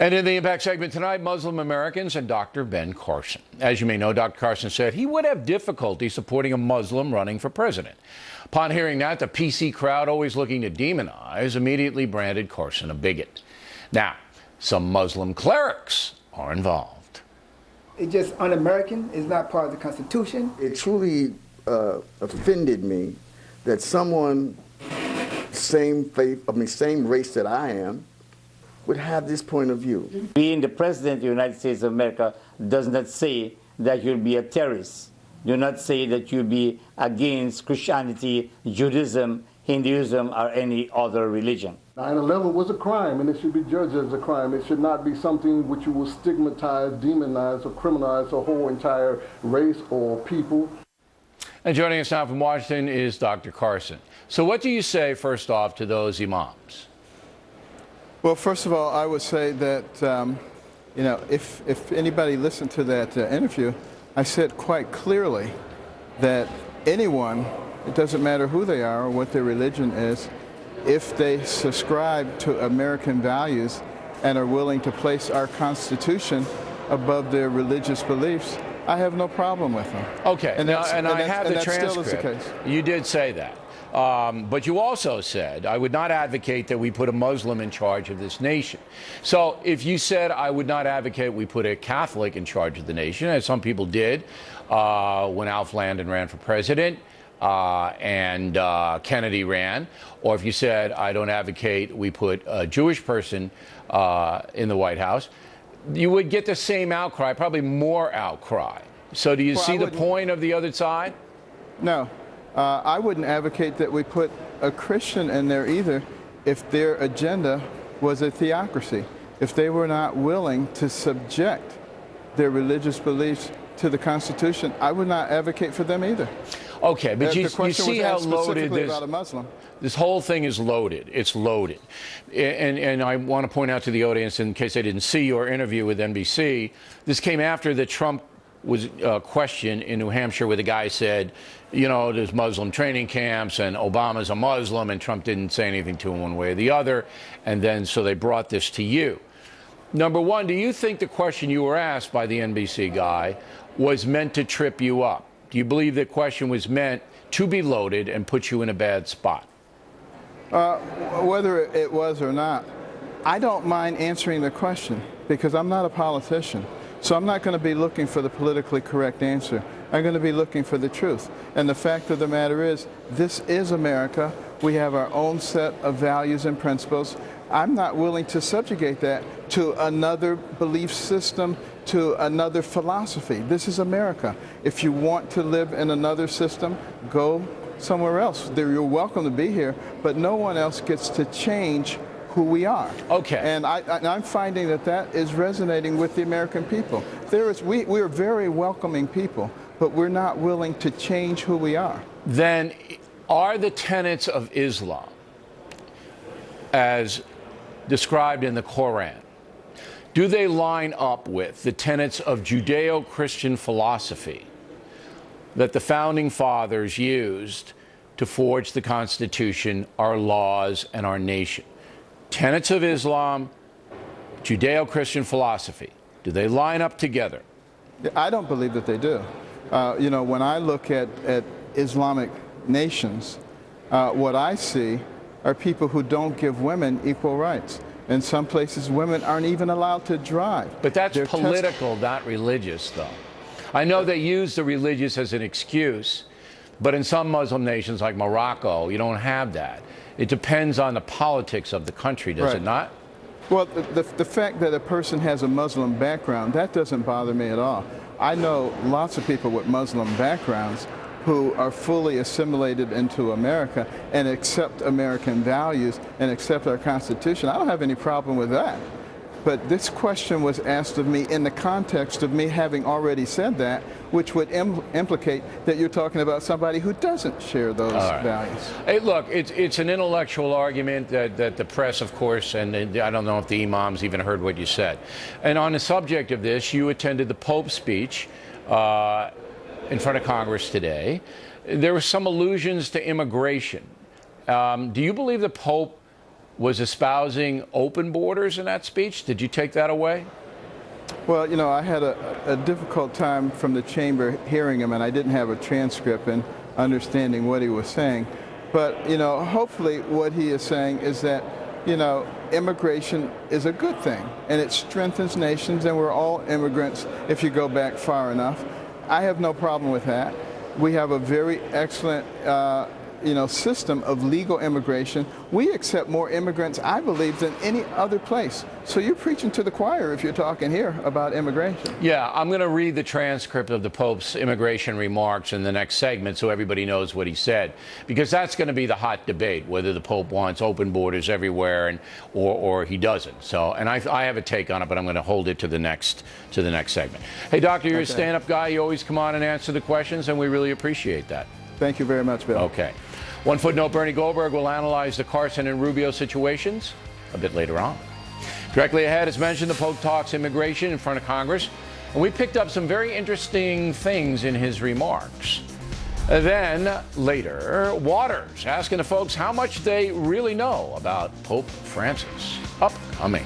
And in the Impact segment tonight, Muslim Americans and Dr. Ben Carson. As you may know, Dr. Carson said he would have difficulty supporting a Muslim running for president. Upon hearing that, the PC crowd, always looking to demonize, immediately branded Carson a bigot. Now, some Muslim clerics are involved. It's just un-American. It's not part of the Constitution. It truly offended me that someone same race that I am would have this point of view. Being the president of the United States of America does not say that you'll be a terrorist. Do not say that you'll be against Christianity, Judaism, Hinduism, or any other religion. 9/11 was a crime, and it should be judged as a crime. It should not be something which you will stigmatize, demonize, or criminalize a whole entire race or people. And joining us now from Washington is Dr. Carson. So what do you say, first off, to those imams? Well, first of all, I would say that, if anybody listened to that interview, I said quite clearly that anyone, it doesn't matter who they are or what their religion is, if they subscribe to American values and are willing to place our Constitution above their religious beliefs, I have no problem with them. Okay, and I have the transcript. Still is the case. You did say that. But you also said, I would not advocate that we put a Muslim in charge of this nation. So if you said, I would not advocate we put a Catholic in charge of the nation, as some people did when Alf Landon ran for president and Kennedy ran, or if you said, I don't advocate we put a Jewish person in the White House, you would get the same outcry, probably more outcry. So do you see the point of the other side? No. I wouldn't advocate that we put a Christian in there either if their agenda was a theocracy, if they were not willing to subject their religious beliefs to the Constitution. I would not advocate for them either. Okay, but you see how loaded this whole thing is loaded. It's loaded. And I want to point out to the audience, in case they didn't see your interview with NBC, this came after the Trump was questioned in New Hampshire where the guy said, there's Muslim training camps and Obama's a Muslim, and Trump didn't say anything to him one way or the other. And then so they brought this to you. Number one, do you think the question you were asked by the NBC guy was meant to trip you up? Do you believe the question was meant to be loaded and put you in a bad spot? Whether it was or not, I don't mind answering the question because I'm not a politician. So I'm not going to be looking for the politically correct answer. I'm going to be looking for the truth. And the fact of the matter is, this is America. We have our own set of values and principles. I'm not willing to subjugate that to another belief system, to another philosophy. This is America. If you want to live in another system, go somewhere else. You're welcome to be here, but no one else gets to change who we are. Okay. And I'm finding that is resonating with the American people. We are very welcoming people, but we're not willing to change who we are. Then are the tenets of Islam, as described in the Quran, do they line up with the tenets of Judeo-Christian philosophy that the founding fathers used to forge the Constitution, our laws, and our nation? Tenets of Islam, Judeo-Christian philosophy, do they line up together? I don't believe that they do. When I look at Islamic nations, what I see are people who don't give women equal rights. In some places, women aren't even allowed to drive. But that's political, not religious, though. I know they use the religious as an excuse, but in some Muslim nations like Morocco, you don't have that. It depends on the politics of the country, does it not? Well, the fact that a person has a Muslim background, that doesn't bother me at all. I know lots of people with Muslim backgrounds who are fully assimilated into America and accept American values and accept our Constitution. I don't have any problem with that. But this question was asked of me in the context of me having already said that, which would implicate that you're talking about somebody who doesn't share those values. Hey, look, it's an intellectual argument that the press, of course, and I don't know if the imams even heard what you said. And on the subject of this, you attended the Pope's speech in front of Congress today. There were some allusions to immigration. Do you believe the Pope was espousing open borders in that speech. Did you take that away? Well, you know, I had a difficult time from the chamber hearing him, and I didn't have a transcript and understanding what he was saying. But, you know, hopefully what he is saying is that, you know, immigration is a good thing, and it strengthens nations, and we're all immigrants if you go back far enough. I have no problem with that. We have a very excellent system of legal immigration. We accept more immigrants, I believe, than any other place. So you're preaching to the choir if you're talking here about immigration. Yeah, I'm going to read the transcript of the Pope's immigration remarks in the next segment so everybody knows what he said, because that's going to be the hot debate, whether the Pope wants open borders everywhere or he doesn't. So, and I have a take on it, but I'm going to hold it to the next segment. Hey, Doctor, you're a stand-up guy. You always come on and answer the questions, and we really appreciate that. Thank you very much, Bill. Okay. One footnote, Bernie Goldberg will analyze the Carson and Rubio situations a bit later on. Directly ahead, as mentioned, the Pope talks immigration in front of Congress, and we picked up some very interesting things in his remarks. Then, later, Waters asking the folks how much they really know about Pope Francis. Upcoming.